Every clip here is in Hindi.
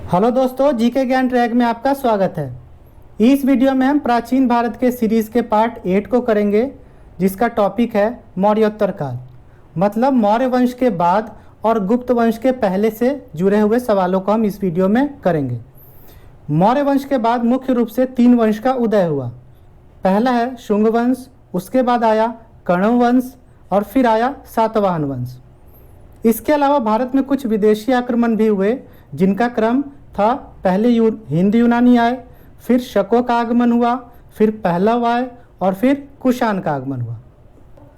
हेलो दोस्तों, जीके ज्ञान ट्रैक में आपका स्वागत है। इस वीडियो में हम प्राचीन भारत के सीरीज़ के पार्ट 8 को करेंगे, जिसका टॉपिक है मौर्योत्तर काल, मतलब मौर्य वंश के बाद और गुप्त वंश के पहले से जुड़े हुए सवालों को हम इस वीडियो में करेंगे। मौर्य वंश के बाद मुख्य रूप से 3 वंश का उदय हुआ। पहला है शुंग वंश, उसके बाद आया कण्व वंश और फिर आया सातवाहन वंश। इसके अलावा भारत में कुछ विदेशी आक्रमण भी हुए, जिनका क्रम था पहले हिंद यूनानी आए, फिर शकों का आगमन हुआ, फिर पहलव आए और फिर कुषाण का आगमन हुआ।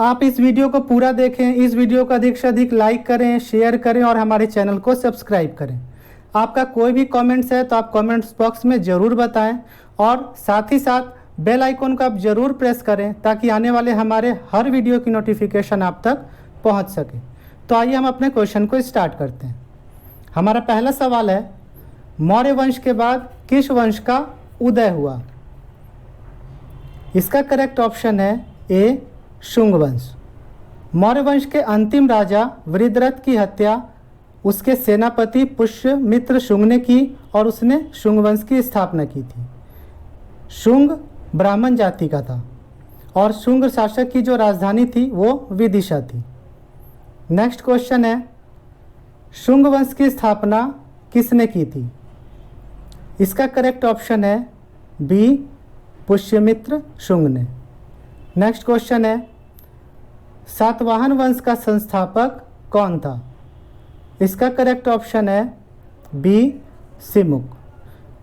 आप इस वीडियो को पूरा देखें, इस वीडियो को अधिक से अधिक लाइक करें, शेयर करें और हमारे चैनल को सब्सक्राइब करें। आपका कोई भी कमेंट्स है तो आप कमेंट्स बॉक्स में ज़रूर बताएं और साथ ही साथ बेल आइकन को आप ज़रूर प्रेस करें ताकि आने वाले हमारे हर वीडियो की नोटिफिकेशन आप तक पहुंच सके। तो आइए हम अपने क्वेश्चन को स्टार्ट करते हैं। हमारा पहला सवाल है, मौर्य वंश के बाद किस वंश का उदय हुआ? इसका करेक्ट ऑप्शन है ए शुंग वंश। मौर्य वंश के अंतिम राजा वृद्धरथ की हत्या उसके सेनापति पुष्यमित्र शुंग ने की और उसने शुंग वंश की स्थापना की थी। शुंग ब्राह्मण जाति का था और शुंग शासक की जो राजधानी थी वो विदिशा थी। नेक्स्ट क्वेश्चन है, शुंग वंश की स्थापना किसने की थी? इसका करेक्ट ऑप्शन है बी पुष्यमित्र शुंग ने। नेक्स्ट क्वेश्चन है, सातवाहन वंश का संस्थापक कौन था? इसका करेक्ट ऑप्शन है बी सिमुक।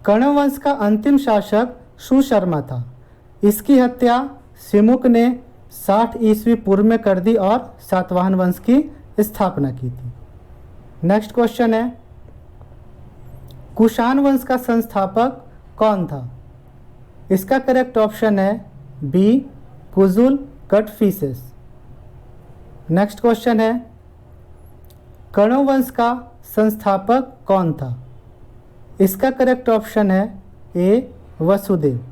कण्व वंश का अंतिम शासक सुशर्मा था। इसकी हत्या सिमुक ने 60 ईस्वी पूर्व में कर दी और सातवाहन वंश की स्थापना की थी। नेक्स्ट क्वेश्चन है, कुषाण वंश का संस्थापक कौन था? इसका करेक्ट ऑप्शन है B Kujula Kadphises. Next question है, कण्व वंश का संस्थापक कौन था? इसका करेक्ट ऑप्शन है ए वसुदेव।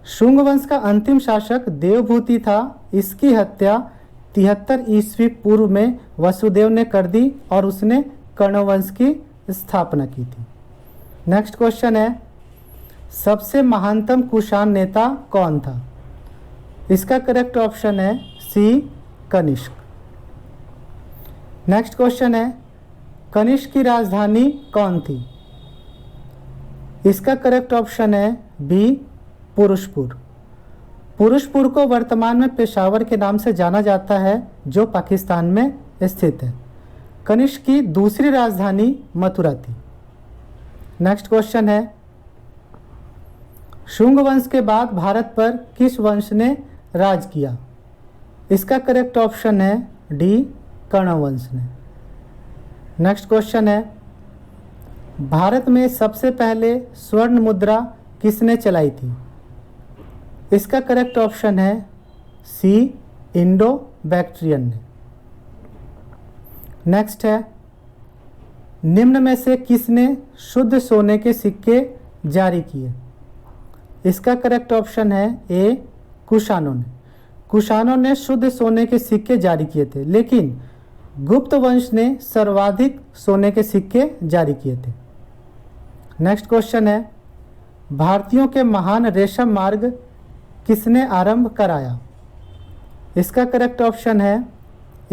शुंग वंश का अंतिम शासक देवभूति था। इसकी हत्या 73 ईस्वी पूर्व में वसुदेव ने कर दी और उसने कण्व वंश की स्थापना की थी। नेक्स्ट क्वेश्चन है, सबसे महानतम कुषाण नेता कौन था? इसका करेक्ट ऑप्शन है सी कनिष्क। नेक्स्ट क्वेश्चन है, कनिष्क की राजधानी कौन थी? इसका करेक्ट ऑप्शन है बी पुरुषपुर। पुरुषपुर को वर्तमान में पेशावर के नाम से जाना जाता है, जो पाकिस्तान में स्थित है। कनिष्क की दूसरी राजधानी मथुरा थी। नेक्स्ट क्वेश्चन है, शुंग वंश के बाद भारत पर किस वंश ने राज किया? इसका करेक्ट ऑप्शन है डी कण्व वंश ने। नेक्स्ट क्वेश्चन है, भारत में सबसे पहले स्वर्ण मुद्रा किसने चलाई थी? इसका करेक्ट ऑप्शन है सी इंडो बैक्ट्रियन ने। नेक्स्ट है, निम्न में से किसने शुद्ध सोने के सिक्के जारी किए? इसका करेक्ट ऑप्शन है ए कुषाणों ने। कुषाणों ने शुद्ध सोने के सिक्के जारी किए थे, लेकिन गुप्त वंश ने सर्वाधिक सोने के सिक्के जारी किए थे। नेक्स्ट क्वेश्चन है, भारतीयों के महान रेशम मार्ग किसने आरंभ कराया? इसका करेक्ट ऑप्शन है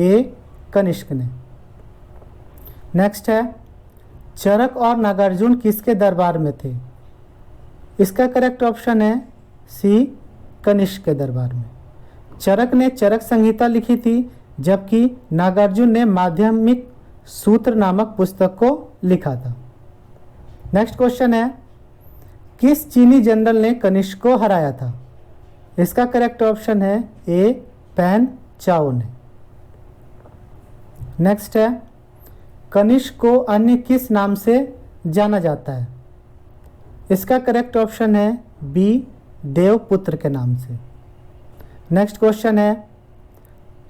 ए कनिष्क ने। नेक्स्ट है, चरक और नागार्जुन किसके दरबार में थे? इसका करेक्ट ऑप्शन है सी कनिष्क के दरबार में। चरक ने चरक संहिता लिखी थी, जबकि नागार्जुन ने माध्यमिक सूत्र नामक पुस्तक को लिखा था। नेक्स्ट क्वेश्चन है, किस चीनी जनरल ने कनिष्क को हराया था? इसका करेक्ट ऑप्शन है ए पैन चाओ ने। नेक्स्ट है, कनिष्क को अन्य किस नाम से जाना जाता है? इसका करेक्ट ऑप्शन है बी देवपुत्र के नाम से। नेक्स्ट क्वेश्चन है,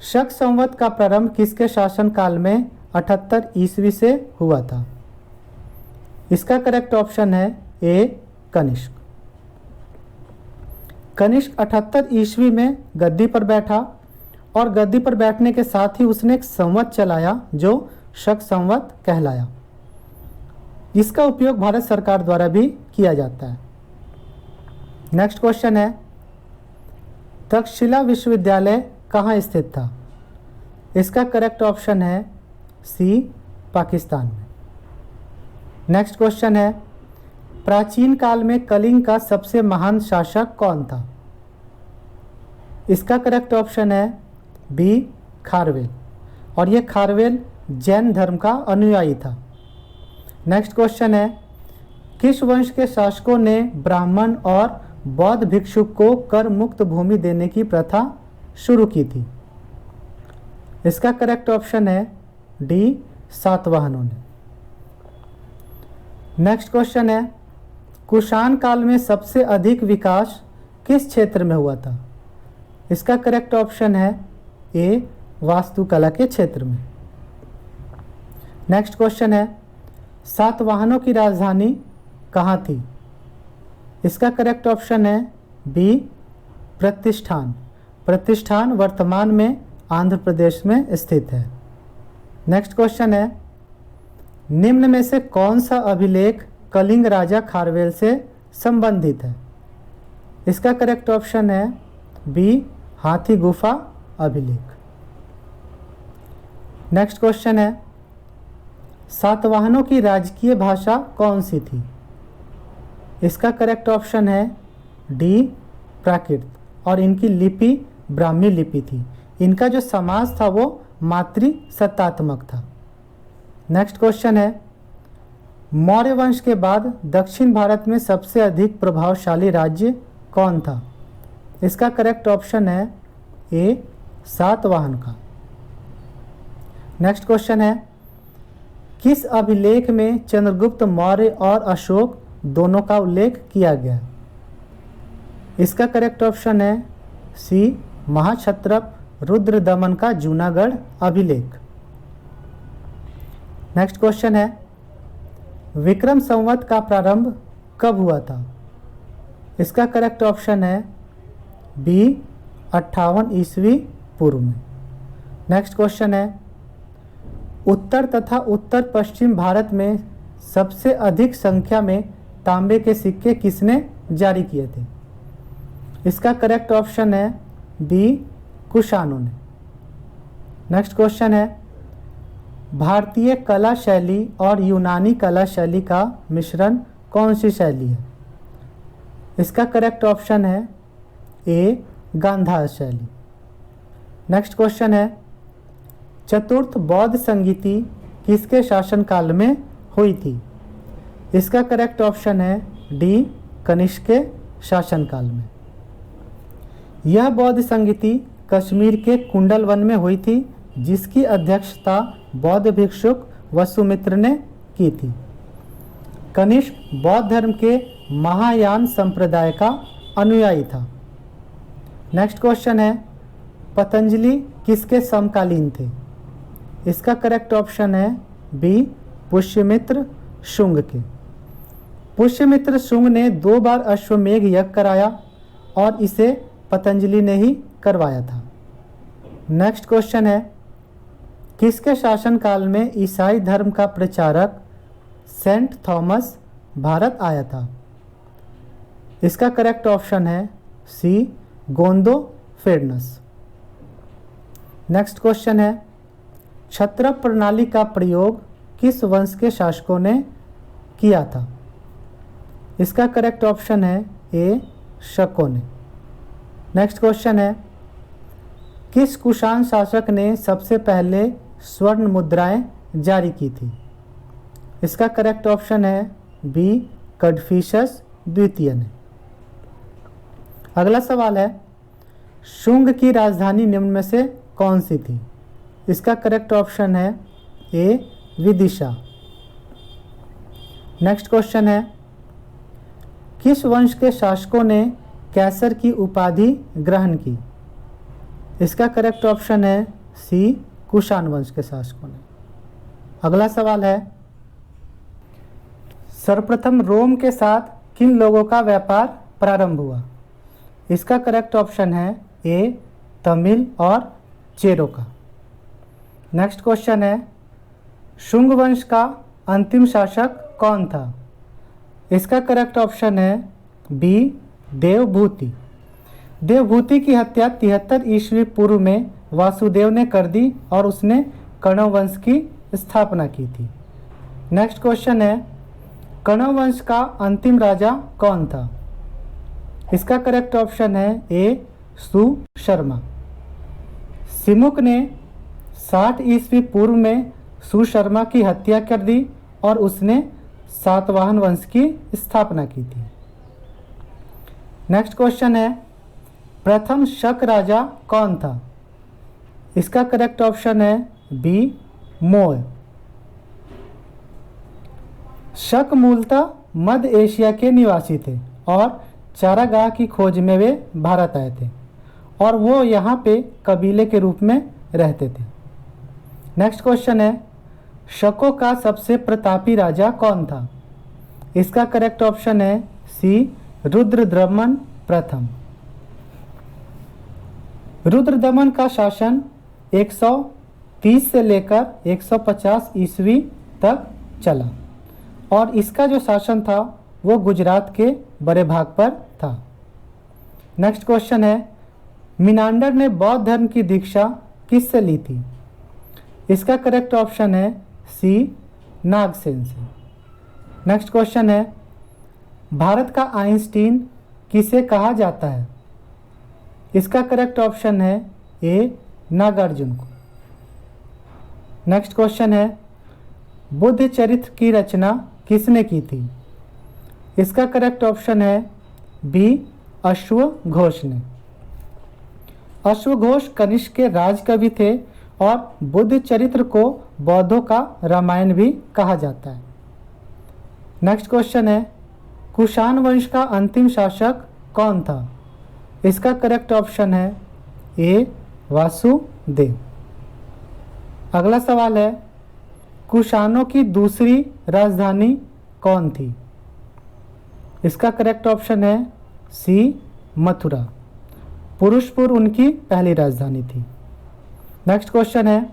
शक संवत का प्रारंभ किसके शासनकाल में 78 ईस्वी से हुआ था? इसका करेक्ट ऑप्शन है ए कनिष्क। कनिष्क 78 ईस्वी में गद्दी पर बैठा और गद्दी पर बैठने के साथ ही उसने एक संवत चलाया जो शक संवत कहलाया। जिसका उपयोग भारत सरकार द्वारा भी किया जाता है। नेक्स्ट क्वेश्चन है, तक्षशिला विश्वविद्यालय कहाँ स्थित था? इसका करेक्ट ऑप्शन है सी, पाकिस्तान में। नेक्स्ट क्वेश्चन है, प्राचीन काल में कलिंग का सबसे महान शासक कौन था? इसका करेक्ट ऑप्शन है बी, खारवेल, और ये खारवेल जैन धर्म का अनुयायी था। नेक्स्ट क्वेश्चन है, किस वंश के शासकों ने ब्राह्मण और बौद्ध भिक्षुक को कर मुक्त भूमि देने की प्रथा शुरू की थी? इसका करेक्ट ऑप्शन है डी, सातवाहनों ने। नेक्स्ट क्वेश्चन है, कुषाण काल में सबसे अधिक विकास किस क्षेत्र में हुआ था? इसका करेक्ट ऑप्शन है ए, वास्तुकला के क्षेत्र में। नेक्स्ट क्वेश्चन है, सातवाहनों की राजधानी कहाँ थी? इसका करेक्ट ऑप्शन है बी, प्रतिष्ठान। प्रतिष्ठान वर्तमान में आंध्र प्रदेश में स्थित है। नेक्स्ट क्वेश्चन है, निम्न में से कौन सा अभिलेख कलिंग राजा खारवेल से संबंधित है? इसका करेक्ट ऑप्शन है बी, हाथी गुफा अभिलेख। नेक्स्ट क्वेश्चन है, सातवाहनों की राजकीय भाषा कौन सी थी? इसका करेक्ट ऑप्शन है डी, प्राकृत, और इनकी लिपि ब्राह्मी लिपि थी। इनका जो समाज था वो मातृसत्तात्मक था। नेक्स्ट क्वेश्चन है, मौर्य वंश के बाद दक्षिण भारत में सबसे अधिक प्रभावशाली राज्य कौन था? इसका करेक्ट ऑप्शन है ए, सातवाहन का। नेक्स्ट क्वेश्चन है, किस अभिलेख में चंद्रगुप्त मौर्य और अशोक दोनों का उल्लेख किया गया? इसका करेक्ट ऑप्शन है सी, महाक्षत्रप रुद्रदमन का जूनागढ़ अभिलेख। नेक्स्ट क्वेश्चन है, विक्रम संवत का प्रारंभ कब हुआ था? इसका करेक्ट ऑप्शन है बी, 58 ईस्वी पूर्व में। नेक्स्ट क्वेश्चन है, उत्तर तथा उत्तर पश्चिम भारत में सबसे अधिक संख्या में तांबे के सिक्के किसने जारी किए थे? इसका करेक्ट ऑप्शन है बी, कुषाणों ने। नेक्स्ट क्वेश्चन है, भारतीय कला शैली और यूनानी कला शैली का मिश्रण कौन सी शैली है? इसका करेक्ट ऑप्शन है ए, गांधार शैली। नेक्स्ट क्वेश्चन है, चतुर्थ बौद्ध संगीति किसके शासनकाल में हुई थी? इसका करेक्ट ऑप्शन है डी, कनिष्क के शासनकाल में। यह बौद्ध संगीति कश्मीर के कुंडल वन में हुई थी, जिसकी अध्यक्षता बौद्ध भिक्षुक वसुमित्र ने की थी। कनिष्क बौद्ध धर्म के महायान संप्रदाय का अनुयायी था। नेक्स्ट क्वेश्चन है, पतंजलि किसके समकालीन थे? इसका करेक्ट ऑप्शन है बी, पुष्यमित्र शुंग के। पुष्यमित्र शुंग ने 2 बार अश्वमेघ यज्ञ कराया और इसे पतंजलि ने ही करवाया था। नेक्स्ट क्वेश्चन है, किसके शासनकाल में ईसाई धर्म का प्रचारक सेंट थॉमस भारत आया था? इसका करेक्ट ऑप्शन है सी, गोंदो फेडनस। नेक्स्ट क्वेश्चन है, क्षत्रप प्रणाली का प्रयोग किस वंश के शासकों ने किया था? इसका करेक्ट ऑप्शन है ए, शकों ने। नेक्स्ट क्वेश्चन है, किस कुषाण शासक ने सबसे पहले स्वर्ण मुद्राएं जारी की थी? इसका करेक्ट ऑप्शन है बी, कड़फिशस द्वितीय ने। अगला सवाल है, शुंग की राजधानी निम्न में से कौन सी थी? इसका करेक्ट ऑप्शन है ए, विदिशा। नेक्स्ट क्वेश्चन है, किस वंश के शासकों ने कैसर की उपाधि ग्रहण की? इसका करेक्ट ऑप्शन है सी, कुषाण वंश के शासकों ने। अगला सवाल है, सर्वप्रथम रोम के साथ किन लोगों का व्यापार प्रारंभ हुआ? इसका करेक्ट ऑप्शन है ए, तमिल और चेरो का। नेक्स्ट क्वेश्चन है, शुंग वंश का अंतिम शासक कौन था? इसका करेक्ट ऑप्शन है बी देवभूति। देवभूति की हत्या 73 ईस्वी पूर्व में वासुदेव ने कर दी और उसने कण्व वंश की स्थापना की थी। नेक्स्ट क्वेश्चन है, कण्व वंश का अंतिम राजा कौन था? इसका करेक्ट ऑप्शन है ए सुशर्मा। सिमुक ने 60 ईस्वी पूर्व में सुशर्मा की हत्या कर दी और उसने सातवाहन वंश की स्थापना की थी। नेक्स्ट क्वेश्चन है, प्रथम शक राजा कौन था? इसका करेक्ट ऑप्शन है बी मोय। शक मूलतः मध्य एशिया के निवासी थे और चारागाह की खोज में वे भारत आए थे और वो यहाँ पे कबीले के रूप में रहते थे। नेक्स्ट क्वेश्चन है, शकों का सबसे प्रतापी राजा कौन था? इसका करेक्ट ऑप्शन है सी रुद्रदमन प्रथम। रुद्रदमन का शासन 130 से लेकर 150 ईस्वी तक चला और इसका जो शासन था वो गुजरात के बड़े भाग पर था। नेक्स्ट क्वेश्चन है, मिनांडर ने बौद्ध धर्म की दीक्षा किससे ली थी? इसका करेक्ट ऑप्शन है सी नागसेन से। नेक्स्ट क्वेश्चन है, भारत का आइंस्टीन किसे कहा जाता है? इसका करेक्ट ऑप्शन है ए नागार्जुन को। नेक्स्ट क्वेश्चन है, बुद्ध चरित्र की रचना किसने की थी? इसका करेक्ट ऑप्शन है बी अश्वघोष ने। अश्वघोष कनिष्क के राजकवि थे और बुद्ध चरित्र को बौद्धों का रामायण भी कहा जाता है। नेक्स्ट क्वेश्चन है, कुषाण वंश का अंतिम शासक कौन था? इसका करेक्ट ऑप्शन है ए वासुदेव। अगला सवाल है, कुषाणों की दूसरी राजधानी कौन थी? इसका करेक्ट ऑप्शन है सी मथुरा। पुरुषपुर उनकी पहली राजधानी थी। नेक्स्ट क्वेश्चन है,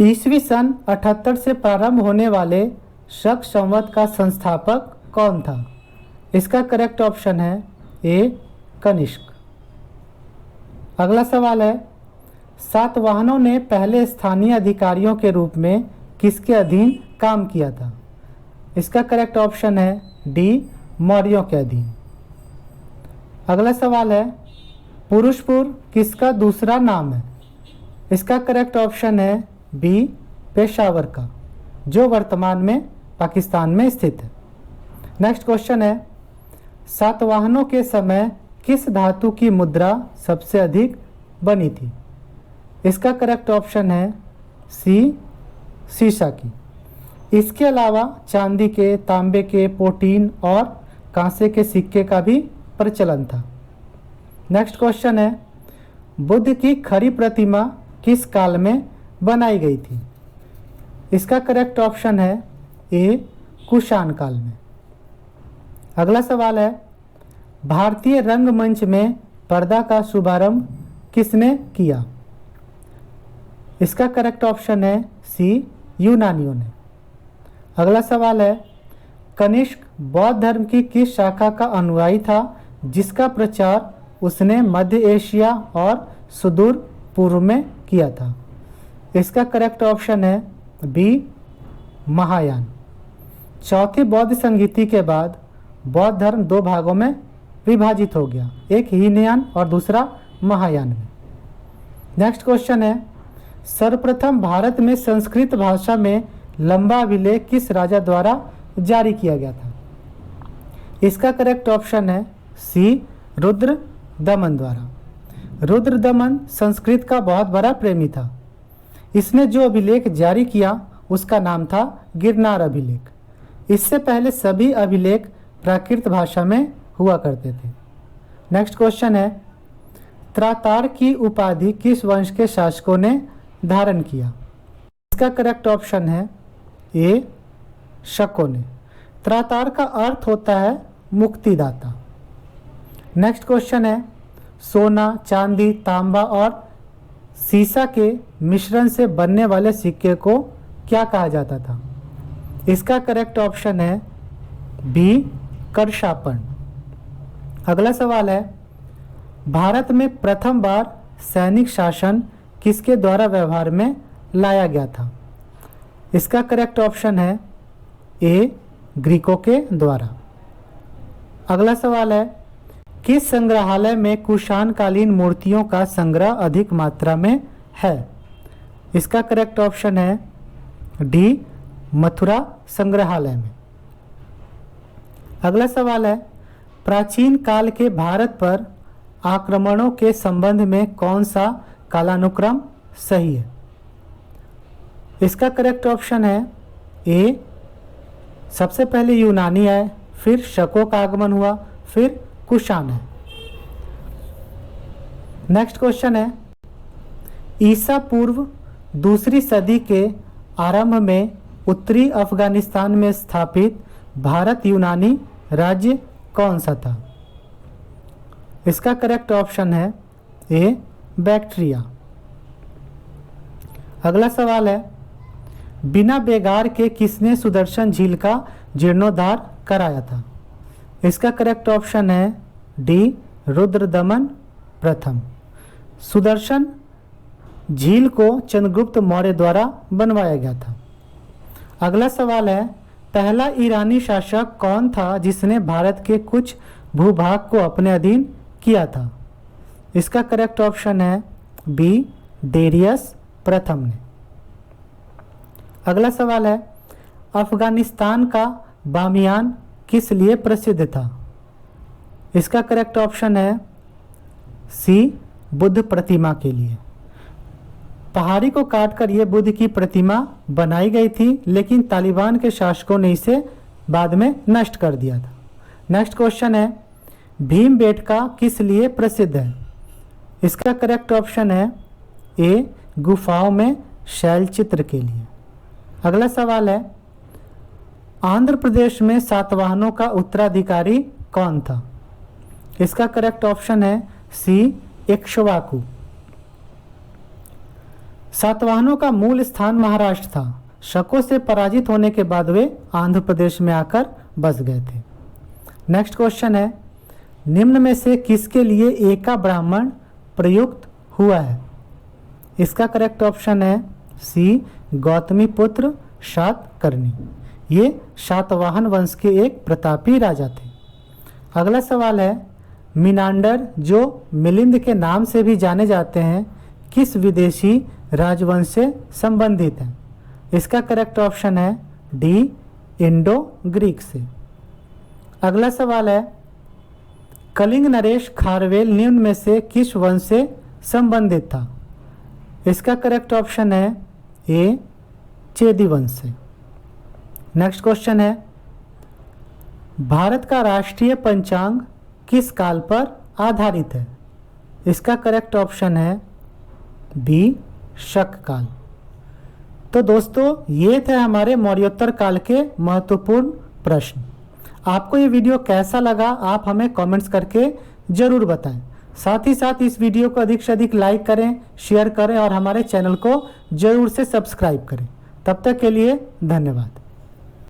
ईस्वी सन 78 से प्रारंभ होने वाले शक संवत का संस्थापक कौन था? इसका करेक्ट ऑप्शन है ए कनिष्क। अगला सवाल है, सातवाहनों ने पहले स्थानीय अधिकारियों के रूप में किसके अधीन काम किया था? इसका करेक्ट ऑप्शन है डी मौर्यों के अधीन। अगला सवाल है, पुरुषपुर किसका दूसरा नाम है? इसका करेक्ट ऑप्शन है बी पेशावर का, जो वर्तमान में पाकिस्तान में स्थित है। नेक्स्ट क्वेश्चन है, सातवाहनों के समय किस धातु की मुद्रा सबसे अधिक बनी थी? इसका करेक्ट ऑप्शन है सी सीसा की। इसके अलावा चांदी के, तांबे के, पोटीन और कांसे के सिक्के का भी प्रचलन था। नेक्स्ट क्वेश्चन है, बुद्ध की खड़ी प्रतिमा किस काल में बनाई गई थी? इसका करेक्ट ऑप्शन है ए कुषाण काल में। अगला सवाल है, भारतीय रंगमंच में पर्दा का शुभारंभ किसने किया? इसका करेक्ट ऑप्शन है सी यूनानियों ने। अगला सवाल है, कनिष्क बौद्ध धर्म की किस शाखा का अनुयायी था जिसका प्रचार उसने मध्य एशिया और सुदूर पूर्व में किया था? इसका करेक्ट ऑप्शन है बी महायान। चौथी बौद्ध संगीति के बाद बौद्ध धर्म दो भागों में विभाजित हो गया, एक हीनयान और दूसरा महायान में। नेक्स्ट क्वेश्चन है, सर्वप्रथम भारत में संस्कृत भाषा में लंबा अभिलेख किस राजा द्वारा जारी किया गया था? इसका करेक्ट ऑप्शन है सी रुद्रदमन द्वारा। रुद्रदमन संस्कृत का बहुत बड़ा प्रेमी था। इसने जो अभिलेख जारी किया उसका नाम था गिरनार अभिलेख। इससे पहले सभी अभिलेख प्राकृत भाषा में हुआ करते थे। नेक्स्ट क्वेश्चन है, त्रातार की उपाधि किस वंश के शासकों ने धारण किया? इसका करेक्ट ऑप्शन है ए शकों ने। त्रातार का अर्थ होता है मुक्तिदाता। नेक्स्ट क्वेश्चन है, सोना, चांदी, तांबा और सीसा के मिश्रण से बनने वाले सिक्के को क्या कहा जाता था? इसका करेक्ट ऑप्शन है बी करशापन। अगला सवाल है, भारत में प्रथम बार सैनिक शासन किसके द्वारा व्यवहार में लाया गया था? इसका करेक्ट ऑप्शन है ए ग्रीकों के द्वारा। अगला सवाल है, किस संग्रहालय में कुषाणकालीन मूर्तियों का संग्रह अधिक मात्रा में है? इसका करेक्ट ऑप्शन है डी मथुरा संग्रहालय में। अगला सवाल है, प्राचीन काल के भारत पर आक्रमणों के संबंध में कौन सा कालानुक्रम सही है? इसका करेक्ट ऑप्शन है ए सबसे पहले यूनानी आए, फिर शकों का आगमन हुआ, फिर कुषाण है। नेक्स्ट क्वेश्चन है, ईसा पूर्व दूसरी सदी के आरंभ में उत्तरी अफगानिस्तान में स्थापित भारत यूनानी राज्य कौन सा था? इसका करेक्ट ऑप्शन है ए बैक्ट्रिया। अगला सवाल है, बिना बेगार के किसने सुदर्शन झील का जीर्णोद्धार कराया था? इसका करेक्ट ऑप्शन है डी रुद्रदमन प्रथम। सुदर्शन झील को चंद्रगुप्त मौर्य द्वारा बनवाया गया था। अगला सवाल है, पहला ईरानी शासक कौन था जिसने भारत के कुछ भूभाग को अपने अधीन किया था? इसका करेक्ट ऑप्शन है बी डेरियस प्रथम ने। अगला सवाल है, अफगानिस्तान का बामियान किस लिए प्रसिद्ध था? इसका करेक्ट ऑप्शन है सी बुद्ध प्रतिमा के लिए। पहाड़ी को काटकर यह बुद्ध की प्रतिमा बनाई गई थी, लेकिन तालिबान के शासकों ने इसे बाद में नष्ट कर दिया था। नेक्स्ट क्वेश्चन है, भीमबेटका किस लिए प्रसिद्ध है? इसका करेक्ट ऑप्शन है ए गुफाओं में शैल चित्र के लिए। अगला सवाल है, आंध्र प्रदेश में सातवाहनों का उत्तराधिकारी कौन था? इसका करेक्ट ऑप्शन है सी इक्ष्वाकु। सातवाहनों का मूल स्थान महाराष्ट्र था। शकों से पराजित होने के बाद वे आंध्र प्रदेश में आकर बस गए थे। नेक्स्ट क्वेश्चन है, निम्न में से किसके लिए एका ब्राह्मण प्रयुक्त हुआ है? इसका करेक्ट ऑप्शन है सी गौतमी पुत्र शातकर्णी। ये शातवाहन वंश के एक प्रतापी राजा थे। अगला सवाल है, मिनांडर जो मिलिंद के नाम से भी जाने जाते हैं किस विदेशी राजवंश से संबंधित हैं? इसका करेक्ट ऑप्शन है डी इंडो ग्रीक से। अगला सवाल है, कलिंग नरेश खारवेल निम्न में से किस वंश से संबंधित था? इसका करेक्ट ऑप्शन है ए चेदी वंश से। नेक्स्ट क्वेश्चन है, भारत का राष्ट्रीय पंचांग किस काल पर आधारित है? इसका करेक्ट ऑप्शन है बी शक काल। तो दोस्तों, ये थे हमारे मौर्योत्तर काल के महत्वपूर्ण प्रश्न। आपको ये वीडियो कैसा लगा आप हमें कमेंट्स करके ज़रूर बताएं। साथ ही साथ इस वीडियो को अधिक से अधिक लाइक करें, शेयर करें और हमारे चैनल को ज़रूर से सब्सक्राइब करें। तब तक के लिए धन्यवाद।